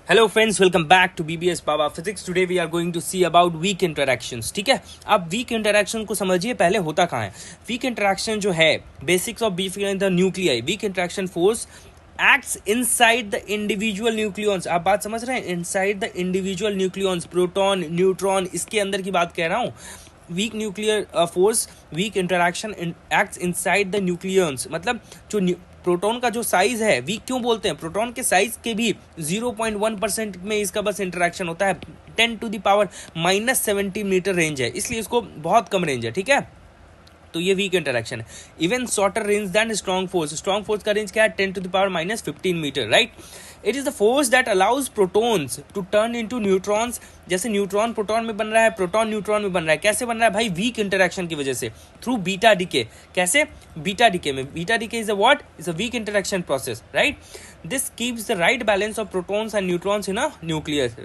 Hello friends, welcome back to BBS Baba physics. Today we are going to see about weak interactions. ठीक है, अब week interaction को समझिए पहले होता कहाँ है। वीक इंटरैक्शन जो है, basics of beef the nuclei. Weak interaction force acts inside the individual nucleons. आप बात समझ रहे हैं, inside the individual nucleons, proton neutron, इसके अंदर की बात कह रहा हूँ। Weak nuclear force, weak interaction acts inside the nucleons, मतलब जो प्रोटॉन का जो साइज है, वीक क्यों बोलते हैं, प्रोटॉन के साइज के भी 0.1% में इसका बस इंटरेक्शन होता है। 10⁻⁻70 मीटर रेंज है, इसलिए इसको बहुत कम रेंज है। ठीक है, तो ये वीक इंटरेक्शन है। Even shorter range than strong force. Strong force का रेंज क्या है, 10⁻⁻15 metre, right. It is the force that allows protons to turn into neutrons. जैसे न्यूट्रॉन प्रोटॉन में बन रहा है, प्रोटॉन न्यूट्रॉन में बन रहा है। कैसे बन रहा है भाई, वीक इंटरेक्शन की वजह से, थ्रू बीटा डीके। कैसे, बीटा डीके में। Beta decay is a what, is a weak interaction process, right. This keeps the right balance of protons and neutrons in a nucleus.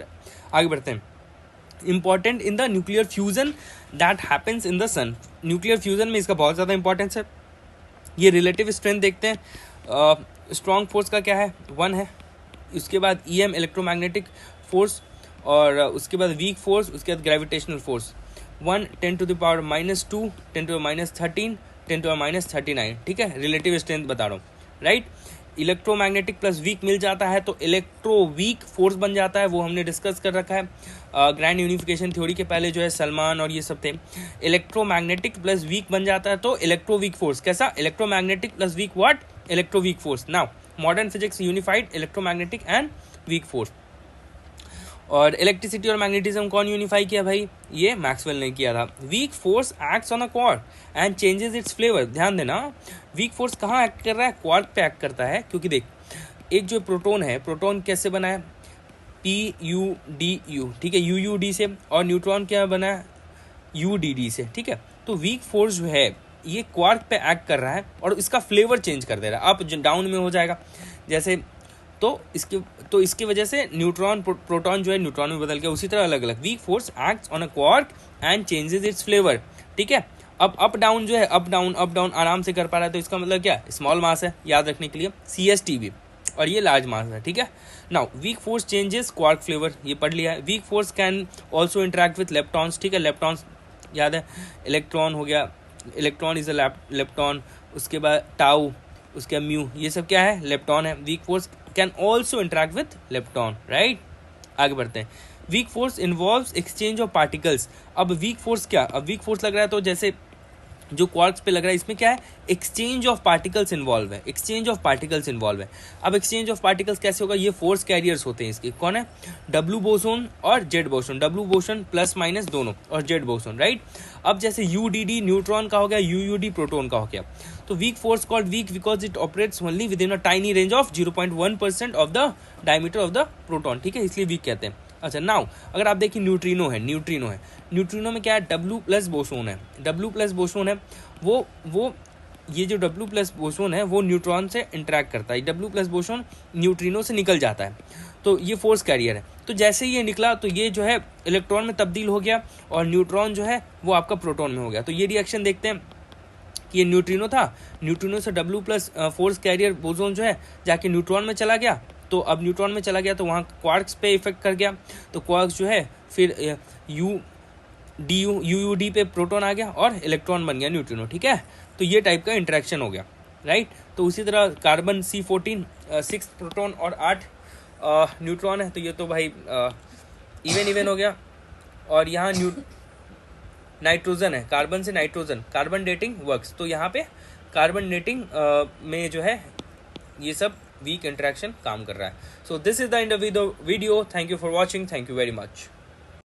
आगे बढ़ते हैं। Important in the nuclear fusion that happens in the sun. Nuclear fusion में इसका बहुत ज़्यादा importance है। ये relative strength देखते हैं। स्ट्रॉन्ग फोर्स का क्या है, 1 है। उसके बाद EM इलेक्ट्रोमैग्नेटिक फोर्स, और उसके बाद वीक फोर्स, उसके बाद ग्रेविटेशनल फोर्स। 1 10⁻⁻2, 10⁻13, 10⁻39। ठीक है, रिलेटिव स्ट्रेंथ बता रहा हूँ, राइट। इलेक्ट्रोमैग्नेटिक प्लस वीक मिल जाता है तो इलेक्ट्रो वीक फोर्स बन जाता है, वो हमने डिस्कस कर रखा है ग्रैंड यूनिफिकेशन थ्योरी के पहले, जो है सलमान और ये सब थे। इलेक्ट्रोमैग्नेटिक प्लस वीक बन जाता है तो इलेक्ट्रो वीक फोर्स। कैसा, electromagnetic plus week what, electro weak force. Now modern physics unified electromagnetic and weak force. और इलेक्ट्रिसिटी और मैग्नेटिज्म कौन यूनिफाई किया भाई, ये मैक्सवेल ने किया था। Weak force acts on a quark and changes it's flavour. ध्यान देना, वीक फोर्स कहाँ एक्ट कर रहा है, क्वार्क पे एक्ट करता है। क्योंकि देख, एक जो प्रोटॉन है, प्रोटॉन कैसे बना है, PUDU, ठीक है, UUD से। और न्यूट्रॉन क्या बना है, UDD से। ठीक है, तो वीक फोर्स जो है ये क्वार्क पे एक्ट कर रहा है और इसका फ्लेवर चेंज कर दे रहा है, अप डाउन में हो जाएगा जैसे। तो इसकी वजह से न्यूट्रॉन प्रोटॉन जो है न्यूट्रॉन में बदल गया। उसी तरह अलग अलग weak force acts on a quark and changes it's flavour. ठीक है, अब अप डाउन जो है, अप डाउन आराम से कर पा रहा है, तो इसका मतलब क्या, स्मॉल मास है, याद रखने के लिए CSTB, और ये लार्ज मास है। ठीक है, now weak force changes quark flavour, ये पढ़ लिया है। Weak force can also interact with leptons. ठीक है, लेप्टॉन्स याद है, इलेक्ट्रॉन हो गया, इलेक्ट्रॉन इज अ लेप्टॉन। उसके बाद टाउ, उसके म्यू, ये सब क्या है, लेप्टॉन है। Weak force can also interact with lepton, right. आगे बढ़ते हैं। Weak force involves exchange of particles. अब वीक फोर्स क्या, अब वीक फोर्स लग रहा है तो जैसे जो क्वार्क्स पे लग रहा है, इसमें क्या है, एक्सचेंज ऑफ पार्टिकल्स इन्वॉल्व है। एक्सचेंज ऑफ पार्टिकल्स इन्वॉल्व है। अब एक्सचेंज ऑफ पार्टिकल्स कैसे होगा, ये फोर्स कैरियर्स होते हैं इसके। कौन है, डब्ल्यू बोसोन और Z boson. W boson plus minus दोनों, और जेड बोसोन, राइट। अब जैसे UDD न्यूट्रॉन का हो गया, UUD प्रोटॉन का हो गया। तो weak force called weak because it operates only within a tiny range of 0.1% of the diameter of the proton. ठीक है, इसलिए वीक कहते हैं। अच्छा, नाउ अगर आप देखिए न्यूट्रिनो है, न्यूट्रिनो में क्या है, W प्लस बोसोन है। W प्लस बोसोन है, वो ये जो W प्लस बोसोन है वो न्यूट्रॉन से इंटरेक्ट करता है। W प्लस बोसोन न्यूट्रिनो से निकल जाता है, तो ये फोर्स कैरियर है। तो जैसे ही ये निकला तो ये जो है इलेक्ट्रॉन में तब्दील हो गया, और न्यूट्रॉन जो है वो आपका प्रोटॉन में हो गया। तो ये रिएक्शन देखते हैं कि ये न्यूट्रिनो था, न्यूट्रिनो से W plus force carrier boson जो है जाके न्यूट्रॉन में चला गया। तो अब न्यूट्रॉन में चला गया तो वहाँ क्वार्क्स पे इफेक्ट कर गया, तो क्वार्क्स जो है फिर UUD पे प्रोटॉन आ गया और इलेक्ट्रॉन बन गया न्यूट्रिनो। ठीक है, तो ये टाइप का इंटरेक्शन हो गया, राइट। तो उसी तरह कार्बन C14 6 प्रोटॉन और 8 न्यूट्रॉन है, तो ये तो भाई इवन हो गया। और यहाँ नाइट्रोजन है, कार्बन से नाइट्रोजन, कार्बन डेटिंग वर्क्स। तो यहाँ पे कार्बन डेटिंग में जो है ये सब वीक इंटरेक्शन काम कर रहा है। So this is the end of video. Thank you for watching, thank you very much.